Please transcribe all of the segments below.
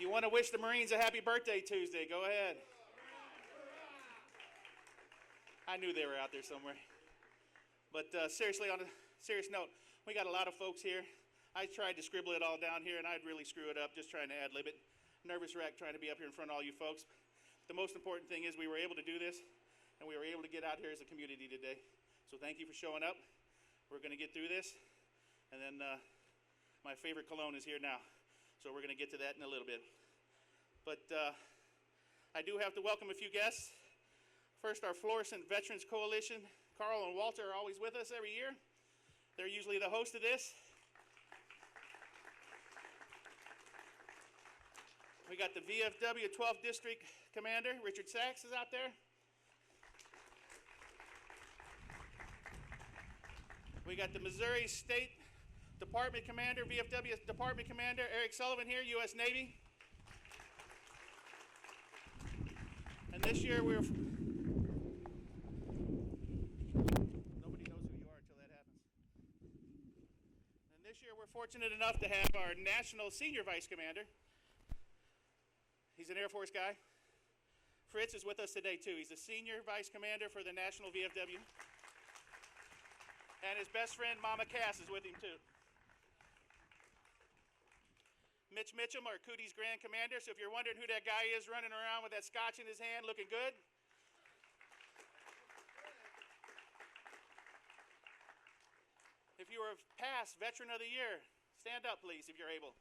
you want to wish the Marines a happy birthday Tuesday, go ahead. I knew they were out there somewhere. But seriously, on a serious note, we got a lot of folks here. I tried to scribble it all down here, and I'd really screw it up just trying to ad-lib it. Nervous wreck trying to be up here in front of all you folks. The most important thing is we were able to do this, and we were able to get out here as a community today. So thank you for showing up. We're going to get through this, and then my favorite cologne is here now. So we're going to get to that in a little bit. But I do have to welcome a few guests. First, our Florissant Veterans Coalition. Carl and Walter are always with us every year. They're usually the host of this. We got the VFW 12th District Commander, Richard Sachs, is out there. We got the Missouri State Department Commander, VFW Department Commander, Eric Sullivan here, U.S. Navy. And this year nobody knows who you are until that happens. And this year we're fortunate enough to have our National Senior Vice Commander. He's an Air Force guy. Fritz is with us today too. He's the Senior Vice Commander for the National VFW. And his best friend, Mama Cass, is with him too. Mitch Mitchum, our Cooties Grand Commander. So if you're wondering who that guy is running around with that scotch in his hand looking good, if you were past Veteran of the Year, stand up please if you're able.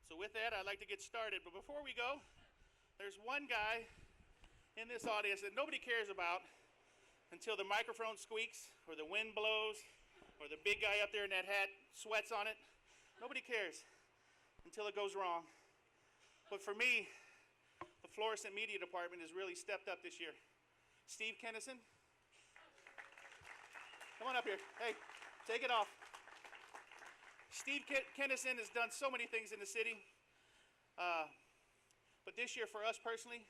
So with that, I'd like to get started. But before we go, there's one guy in this audience that nobody cares about until the microphone squeaks or the wind blows or the big guy up there in that hat sweats on it. Nobody cares until it goes wrong. But for me, the Florissant Media Department has really stepped up this year. Steve Kennison, come on up here. Hey, take it off. Steve Kennison has done so many things in the city. But this year, for us personally,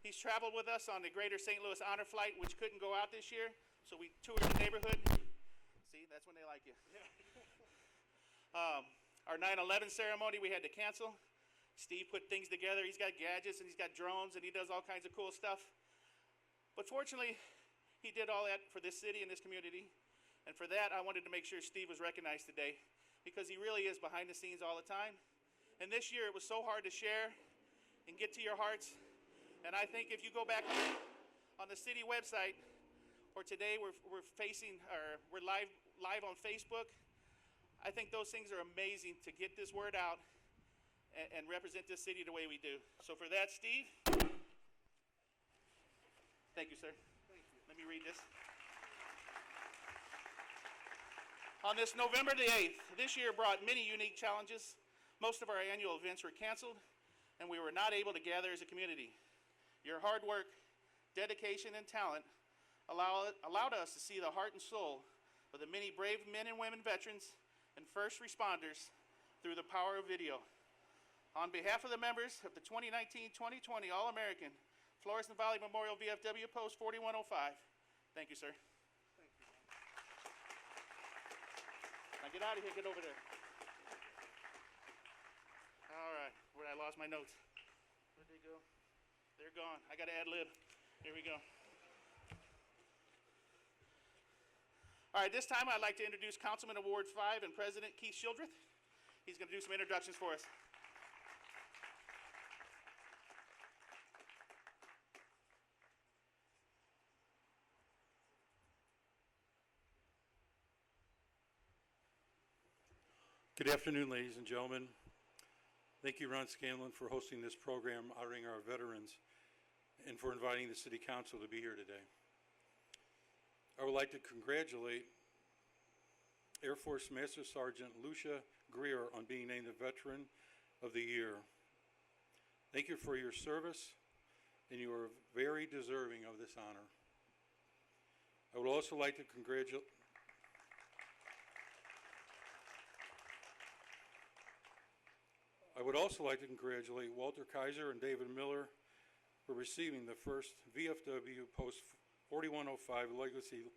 he's traveled with us on the Greater St. Louis Honor Flight, which couldn't go out this year. So we toured the neighborhood. See, that's when they like you. Our 9/11 ceremony, we had to cancel. Steve put things together. He's got gadgets and he's got drones and he does all kinds of cool stuff. But fortunately, he did all that for this city and this community. And for that, I wanted to make sure Steve was recognized today because he really is behind the scenes all the time. And this year, it was so hard to share and get to your hearts. And I think if you go back on the city website, or today we're live on Facebook, I think those things are amazing to get this word out and represent this city the way we do. So for that, Steve, thank you, sir. Thank you. Let me read this. On this November the 8th, this year brought many unique challenges. Most of our annual events were canceled, and we were not able to gather as a community. Your hard work, dedication, and talent allowed us to see the heart and soul of the many brave men and women veterans and first responders through the power of video. On behalf of the members of the 2019-2020 All-American Florissant Valley Memorial VFW Post 4105, thank you, sir. Thank you. Now get out of here, get over there. All right, where I lost my notes. Where'd they go? They're gone. I got to ad lib. Here we go. All right, this time I'd like to introduce Councilman Award 5 and President Keith Shildreth. He's going to do some introductions for us. Good afternoon, ladies and gentlemen. Thank you, Ron Scanlon, for hosting this program honoring our veterans and for inviting the City Council to be here today. I would like to congratulate Air Force Master Sergeant Lucia Greer on being named the Veteran of the Year. Thank you for your service, and you are very deserving of this honor. I would also like to congratulate Walter Kaiser and David Miller for receiving the first VFW Post 4105 Legacy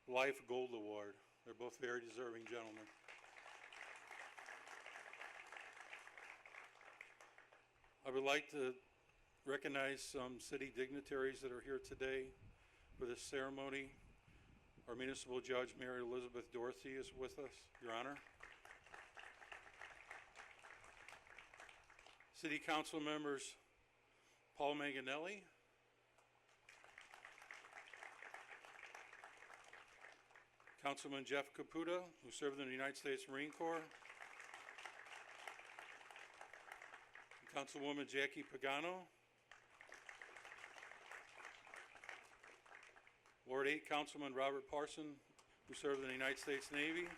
Life Gold Award. They're both very deserving gentlemen. I would like to recognize some city dignitaries that are here today for this ceremony. Our municipal judge, Mary Elizabeth Dorothy, is with us, Your Honor. City Council members Paul Manganelli, Councilman Jeff Caputa, who served in the United States Marine Corps, Councilwoman Jackie Pagano, Ward 8 Councilman Robert Parson, who served in the United States Navy,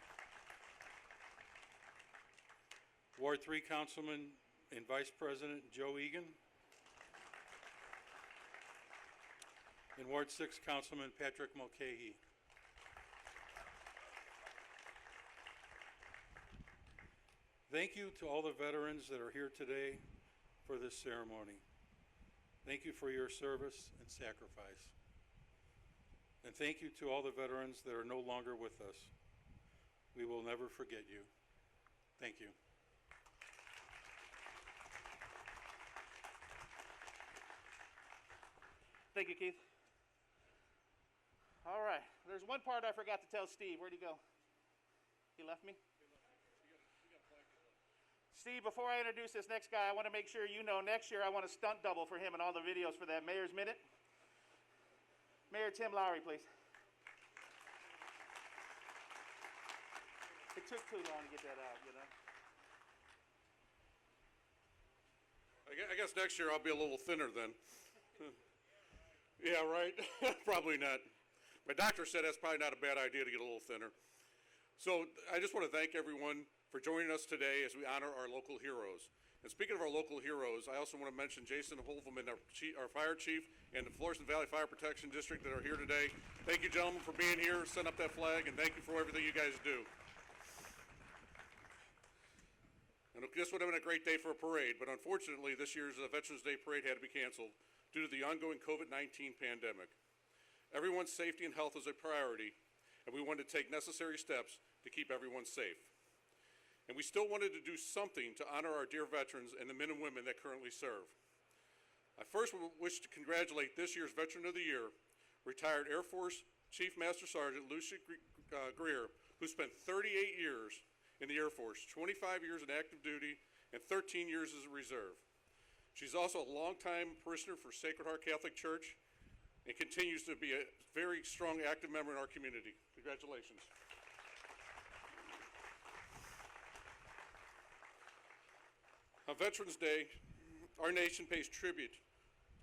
Ward 3 Councilman and Vice President Joe Egan, and Ward 6 Councilman Patrick Mulcahy. Thank you to all the veterans that are here today for this ceremony. Thank you for your service and sacrifice. And thank you to all the veterans that are no longer with us. We will never forget you. Thank you. Thank you, Keith. All right. There's one part I forgot to tell Steve. Where'd he go? He left me? Steve, before I introduce this next guy, I want to make sure you know next year I want a stunt double for him in all the videos for that Mayor's Minute. Mayor Tim Lowry, please. It took too long to get that out, you know. I guess next year I'll be a little thinner then. Yeah, right? Probably not. My doctor said that's probably not a bad idea to get a little thinner. So I just want to thank everyone for joining us today as we honor our local heroes. And speaking of our local heroes, I also want to mention Jason Holveman, our fire chief, and the Florissant Valley Fire Protection District that are here today. Thank you, gentlemen, for being here, setting up that flag, and thank you for everything you guys do. And this would have been a great day for a parade, but unfortunately, this year's Veterans Day parade had to be canceled due to the ongoing COVID-19 pandemic. Everyone's safety and health is a priority, and we wanted to take necessary steps to keep everyone safe. And we still wanted to do something to honor our dear veterans and the men and women that currently serve. I first wish to congratulate this year's Veteran of the Year, retired Air Force Chief Master Sergeant Lucia Greer, who spent 38 years in the Air Force, 25 years in active duty, and 13 years as a reserve. She's also a longtime parishioner for Sacred Heart Catholic Church and continues to be a very strong active member in our community. Congratulations. On Veterans Day, our nation pays tribute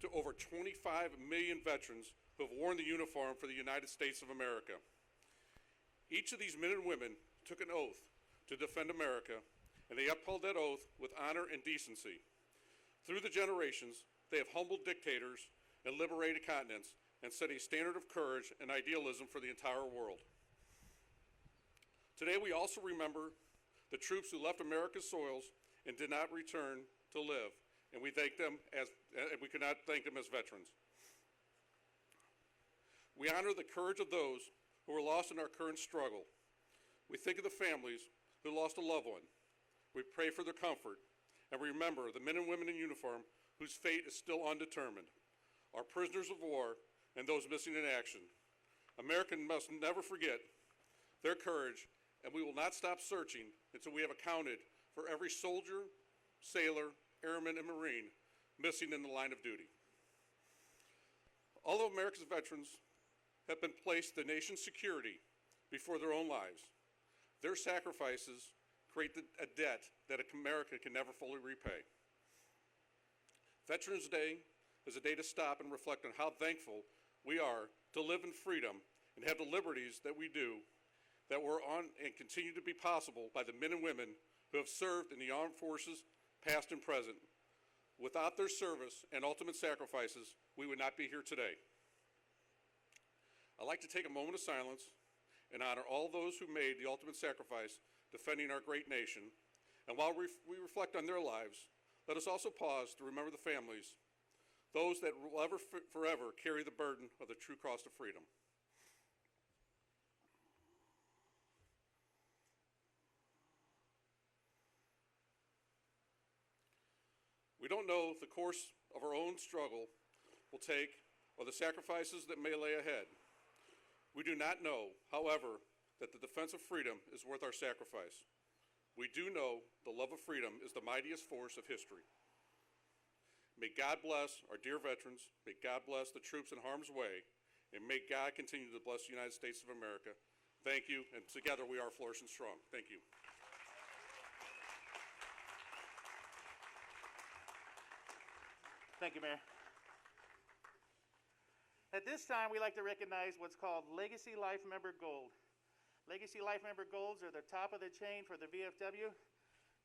to over 25 million veterans who have worn the uniform for the United States of America. Each of these men and women took an oath to defend America, and they upheld that oath with honor and decency. Through the generations, they have humbled dictators and liberated continents and set a standard of courage and idealism for the entire world. Today, we also remember the troops who left America's soils and did not return to live, and we thank them we cannot thank them as veterans. We honor the courage of those who were lost in our current struggle. We think of the families who lost a loved one. We pray for their comfort, and we remember the men and women in uniform whose fate is still undetermined, our prisoners of war, and those missing in action. America must never forget their courage, and we will not stop searching until we have accounted for every soldier, sailor, airman, and Marine missing in the line of duty. Although America's veterans have been placed the nation's security before their own lives, their sacrifices create a debt that America can never fully repay. Veterans Day is a day to stop and reflect on how thankful we are to live in freedom and have the liberties that we do, that were on and continue to be possible by the men and women who have served in the armed forces, past and present. Without their service and ultimate sacrifices, we would not be here today. I'd like to take a moment of silence and honor all those who made the ultimate sacrifice defending our great nation. And while we reflect on their lives, let us also pause to remember the families, those that will ever forever carry the burden of the true cost of freedom. We don't know the course of our own struggle will take or the sacrifices that may lay ahead. We do not know, however, that the defense of freedom is worth our sacrifice. We do know the love of freedom is the mightiest force of history. May God bless our dear veterans, may God bless the troops in harm's way, and may God continue to bless the United States of America. Thank you, and together we are flourishing strong. Thank you. Thank you, Mayor. At this time, we like to recognize what's called Legacy Life Member Gold. Legacy Life Member Golds are the top of the chain for the VFW,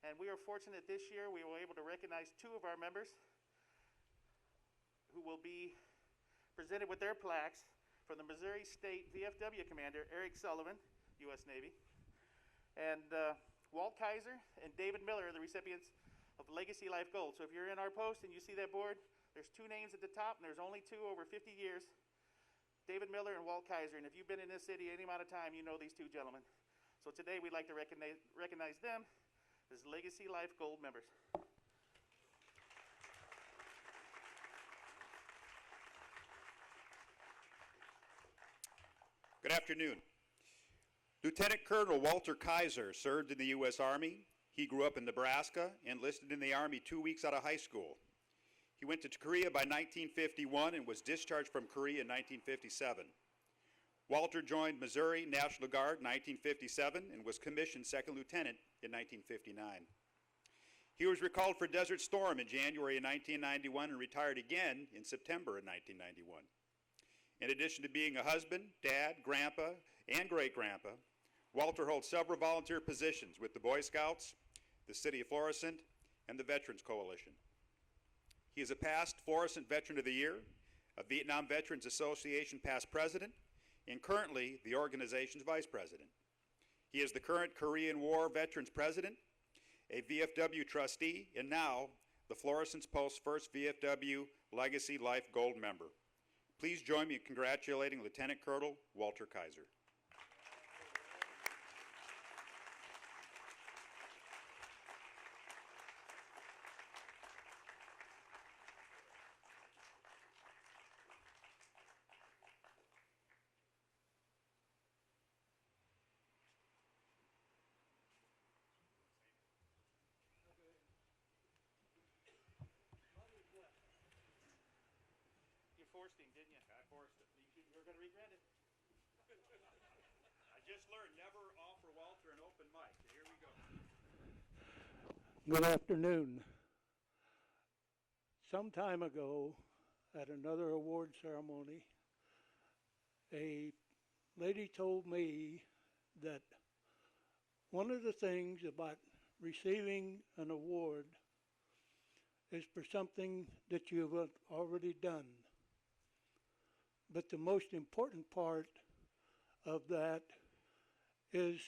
and we are fortunate this year we were able to recognize 2 of our members who will be presented with their plaques from the Missouri State VFW Commander Eric Sullivan, U.S. Navy, and Walt Kaiser and David Miller are the recipients of Legacy Life Gold. So if you're in our post and you see that board, there's 2 names at the top, and there's only 2 over 50 years, David Miller and Walt Kaiser. And if you've been in this city any amount of time, you know these 2 gentlemen. So today we'd like to recognize them as Legacy Life Gold members. Good afternoon. Lieutenant Colonel Walter Kaiser served in the U.S. Army. He grew up in Nebraska, enlisted in the Army 2 weeks out of high school. He went to Korea by 1951 and was discharged from Korea in 1957. Walter joined Missouri National Guard in 1957 and was commissioned second lieutenant in 1959. He was recalled for Desert Storm in January of 1991 and retired again in September of 1991. In addition to being a husband, dad, grandpa, and great-grandpa, Walter holds several volunteer positions with the Boy Scouts, the City of Florissant, and the Veterans Coalition. He is a past Florissant Veteran of the Year, a Vietnam Veterans Association past president, and currently the organization's vice president. He is the current Korean War Veterans President, a VFW trustee, and now the Florissant Post's first VFW Legacy Life Gold member. Please join me in congratulating Lieutenant Colonel Walter Kaiser. You forced him, didn't you? I forced it. You're going to regret it. I just learned never offer Walter an open mic. Here we go. Good afternoon. Some time ago, at another award ceremony, a lady told me that one of the things about receiving an award is for something that you've already done. But the most important part of that is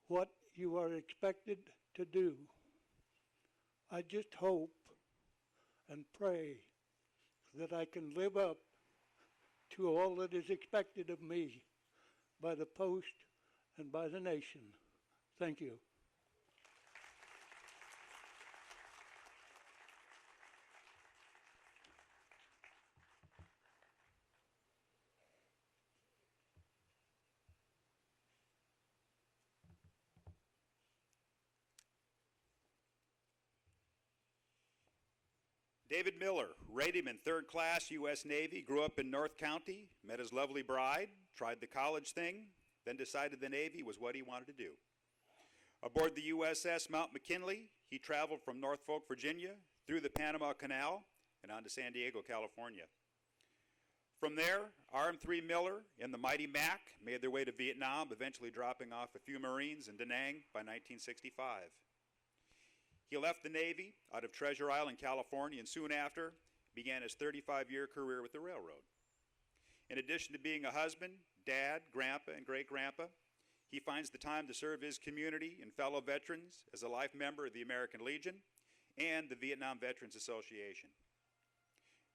what you are expected to do. I just hope and pray that I can live up to all that is expected of me by the post and by the nation. Thank you. David Miller, rated-man third class U.S. Navy, grew up in North County, met his lovely bride, tried the college thing, then decided the Navy was what he wanted to do. Aboard the USS Mount McKinley, he traveled from Norfolk, Virginia, through the Panama Canal, and on to San Diego, California. From there, RM-3 Miller and the Mighty Mac made their way to Vietnam, eventually dropping off a few Marines in Da Nang by 1965. He left the Navy out of Treasure Island, California, and soon after began his 35-year career with the railroad. In addition to being a husband, dad, grandpa, and great-grandpa, he finds the time to serve his community and fellow veterans as a life member of the American Legion and the Vietnam Veterans Association.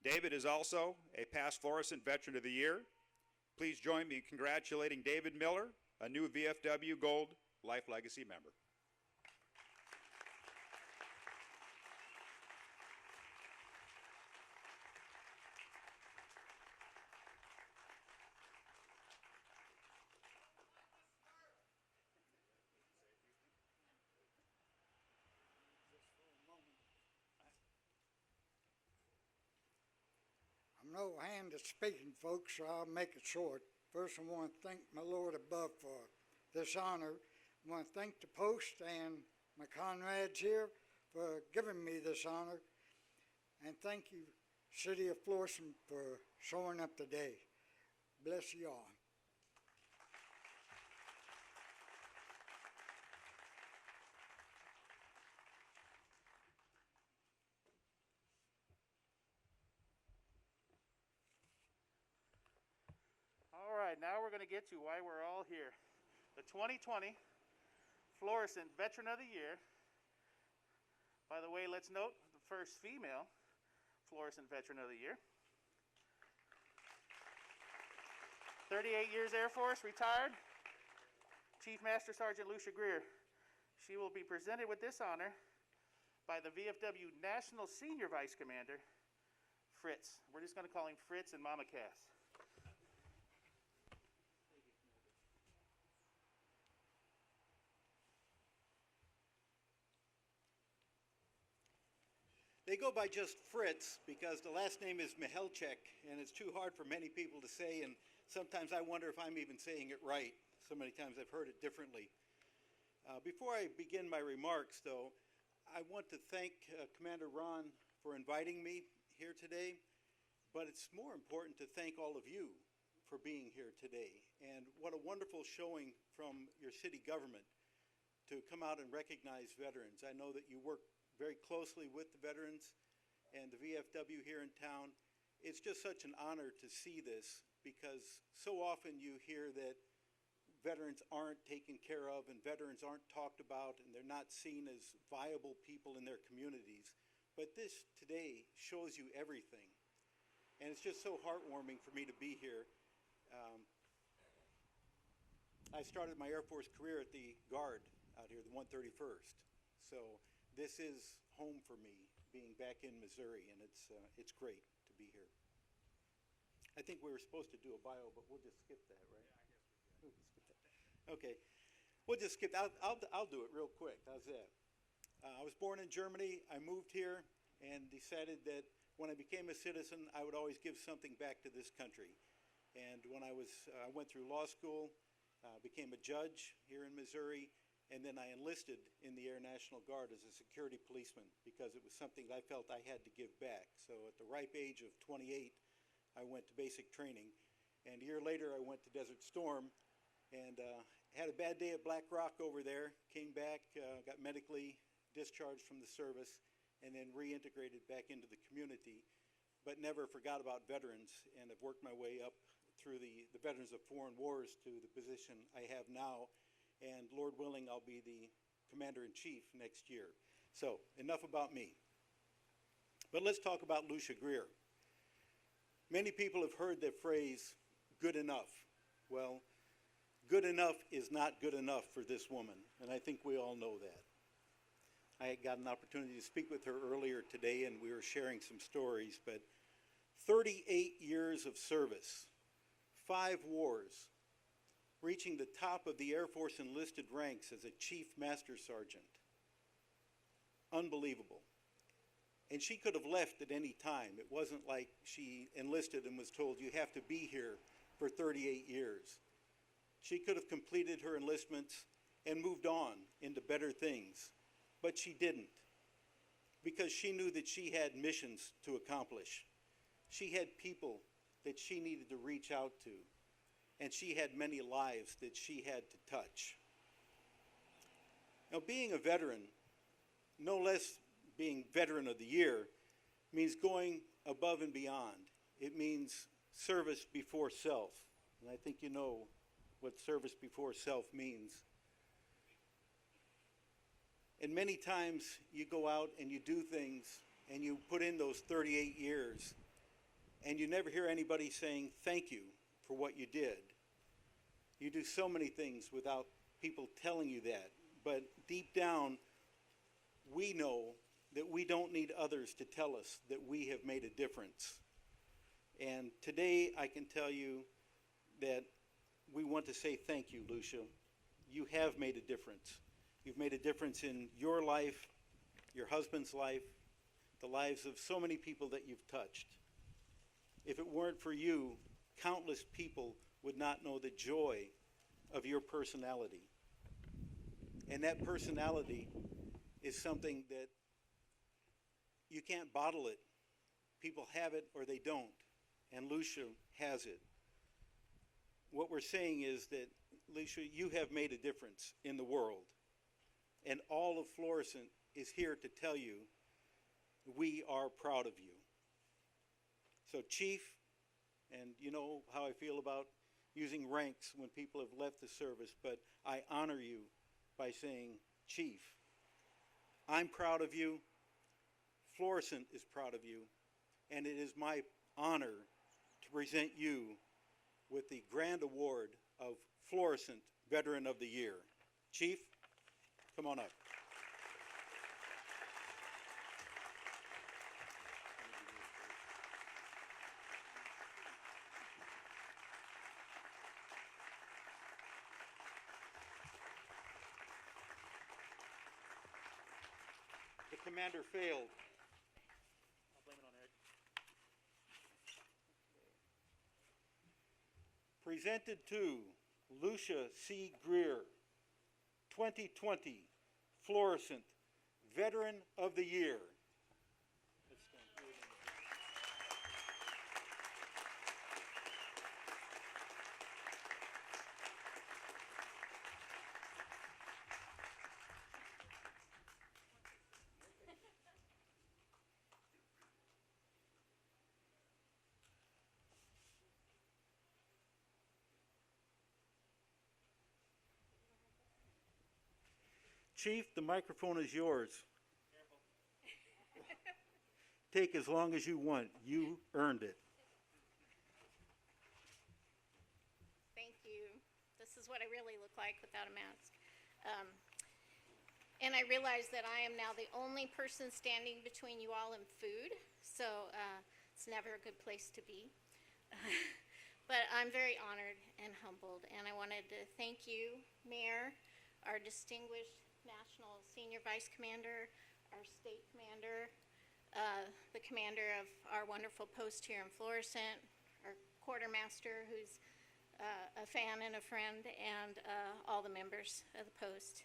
David is also a past Florissant Veteran of the Year. Please join me in congratulating David Miller, a new VFW Gold Life Legacy member. I'm no hand at speaking, folks, so I'll make it short. First, I want to thank my Lord above for this honor. I want to thank the post and my comrades here for giving me this honor. And thank you, City of Florissant, for showing up today. Bless you all. All right, now we're going to get to why we're all here. The 2020 Florissant Veteran of the Year. By the way, let's note the first female Florissant Veteran of the Year. 38 years Air Force, retired. Chief Master Sergeant Lucia Greer. She will be presented with this honor by the VFW National Senior Vice Commander, Fritz. We're just going to call him Fritz and Mama Cass. They go by just Fritz because the last name is Mihelchek, and it's too hard for many people to say, and sometimes I wonder if I'm even saying it right. So many times I've heard it differently. Before I begin my remarks, though, I want to thank Commander Ron for inviting me here today, but it's more important to thank all of you for being here today. And what a wonderful showing from your city government to come out and recognize veterans. I know that you work very closely with the veterans and the VFW here in town. It's just such an honor to see this because so often you hear that veterans aren't taken care of and veterans aren't talked about and they're not seen as viable people in their communities. But this today shows you everything. And it's just so heartwarming for me to be here. I started my Air Force career at the Guard out here, the 131st. So this is home for me, being back in Missouri, and it's great to be here. I think we were supposed to do a bio, but we'll just skip that, right? Yeah, I guess we can. Okay, we'll just skip. I'll do it real quick. How's that? I was born in Germany. I moved here and decided that when I became a citizen, I would always give something back to this country. And when I went through law school, became a judge here in Missouri. And then I enlisted in the Air National Guard as a security policeman because it was something that I felt I had to give back. So at the ripe age of 28, I went to basic training. And a year later, I went to Desert Storm and had a bad day at Black Rock over there, came back, got medically discharged from the service, and then reintegrated back into the community, but never forgot about veterans and have worked my way up through the Veterans of Foreign Wars to the position I have now. And Lord willing, I'll be the Commander-in-Chief next year. So, enough about me. But let's talk about Lucia Greer. Many people have heard the phrase, good enough. Well, good enough is not good enough for this woman, and I think we all know that. I got an opportunity to speak with her earlier today, and we were sharing some stories, but 38 years of service, 5 wars, reaching the top of the Air Force enlisted ranks as a Chief Master Sergeant. Unbelievable. And she could have left at any time. It wasn't like she enlisted and was told, you have to be here for 38 years. She could have completed her enlistments and moved on into better things, but she didn't, because she knew that she had missions to accomplish. She had people that she needed to reach out to. And she had many lives that she had to touch. Now, being a veteran, no less being Veteran of the Year, means going above and beyond. It means service before self. And I think you know what service before self means. And many times you go out and you do things and you put in those 38 years and you never hear anybody saying thank you for what you did. You do so many things without people telling you that, but deep down, we know that we don't need others to tell us that we have made a difference. And today I can tell you that we want to say thank you, Lucia. You have made a difference. You've made a difference in your life, your husband's life, the lives of so many people that you've touched. If it weren't for you, countless people would not know the joy of your personality. And that personality is something that you can't bottle it. People have it or they don't, and Lucia has it. What we're saying is that, Lucia, you have made a difference in the world, and all of Florissant is here to tell you we are proud of you. So, Chief, and you know how I feel about using ranks when people have left the service, but I honor you by saying, Chief, I'm proud of you, Florissant is proud of you, and it is my honor to present you with the grand award of Florissant Veteran of the Year. Chief, come on up. The commander failed. I'll blame it on Eric. Presented to Lucia C. Greer, 2020 Florissant Veteran of the Year. Chief, the microphone is yours. Take as long as you want. You earned it. Thank you. This is what I really look like without a mask. And I realize that I am now the only person standing between you all and food, so it's never a good place to be. But I'm very honored and humbled, and I wanted to thank you, Mayor, our distinguished National Senior Vice Commander, our State Commander, the commander of our wonderful post here in Florissant, our quartermaster who's a fan and a friend, and all the members of the post,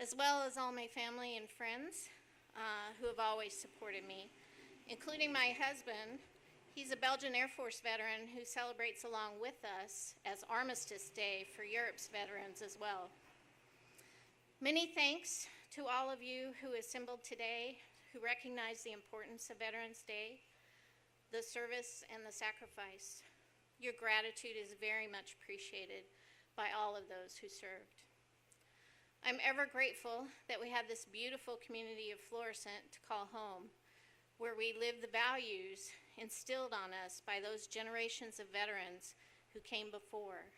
as well as all my family and friends who have always supported me, including my husband. He's a Belgian Air Force veteran who celebrates along with us as Armistice Day for Europe's veterans as well. Many thanks to all of you who assembled today, who recognize the importance of Veterans Day, the service, and the sacrifice. Your gratitude is very much appreciated by all of those who served. I'm ever grateful that we have this beautiful community of Florissant to call home, where we live the values instilled on us by those generations of veterans who came before.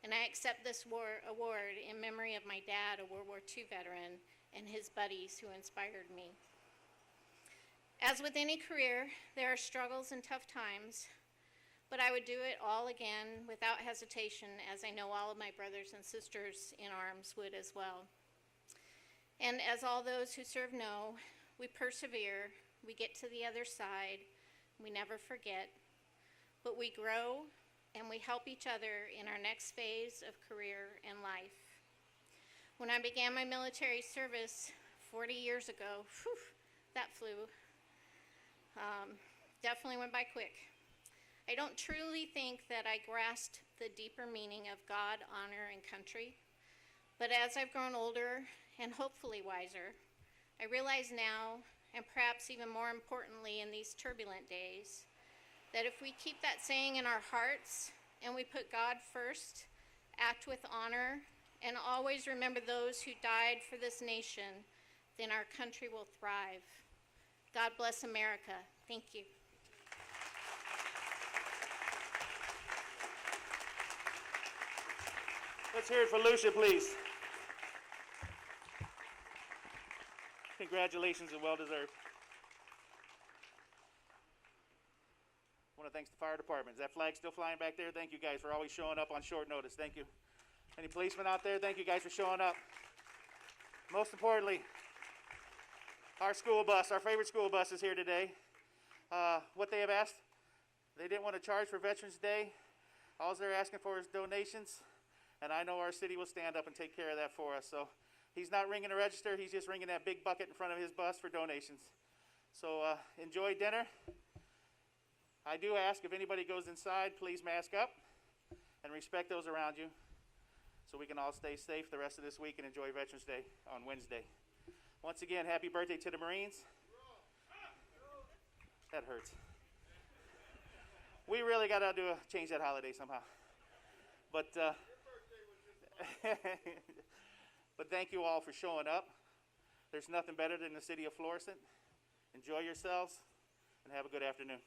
And I accept this award in memory of my dad, a World War II veteran, and his buddies who inspired me. As with any career, there are struggles and tough times, but I would do it all again without hesitation, as I know all of my brothers and sisters in arms would as well. And as all those who serve know, we persevere, we get to the other side, we never forget, but we grow and we help each other in our next phase of career and life. When I began my military service 40 years ago, whew, that flew. Definitely went by quick. I don't truly think that I grasped the deeper meaning of God, honor, and country, but as I've grown older and hopefully wiser, I realize now, and perhaps even more importantly in these turbulent days, that if we keep that saying in our hearts and we put God first, act with honor, and always remember those who died for this nation, then our country will thrive. God bless America. Thank you. Let's hear it for Lucia, please. Congratulations and well deserved. I want to thank the fire department. Is that flag still flying back there? Thank you guys for always showing up on short notice. Thank you. Any policemen out there? Thank you guys for showing up. Most importantly, our school bus, our favorite school bus is here today. What they have asked, they didn't want to charge for Veterans Day. All they're asking for is donations, and I know our city will stand up and take care of that for us. So he's not ringing a register, he's just ringing that big bucket in front of his bus for donations. So enjoy dinner. I do ask if anybody goes inside, please mask up and respect those around you so we can all stay safe the rest of this week and enjoy Veterans Day on Wednesday. Once again, happy birthday to the Marines. That hurts. We really got to change that holiday somehow. But, but thank you all for showing up. There's nothing better than the city of Florissant. Enjoy yourselves and have a good afternoon.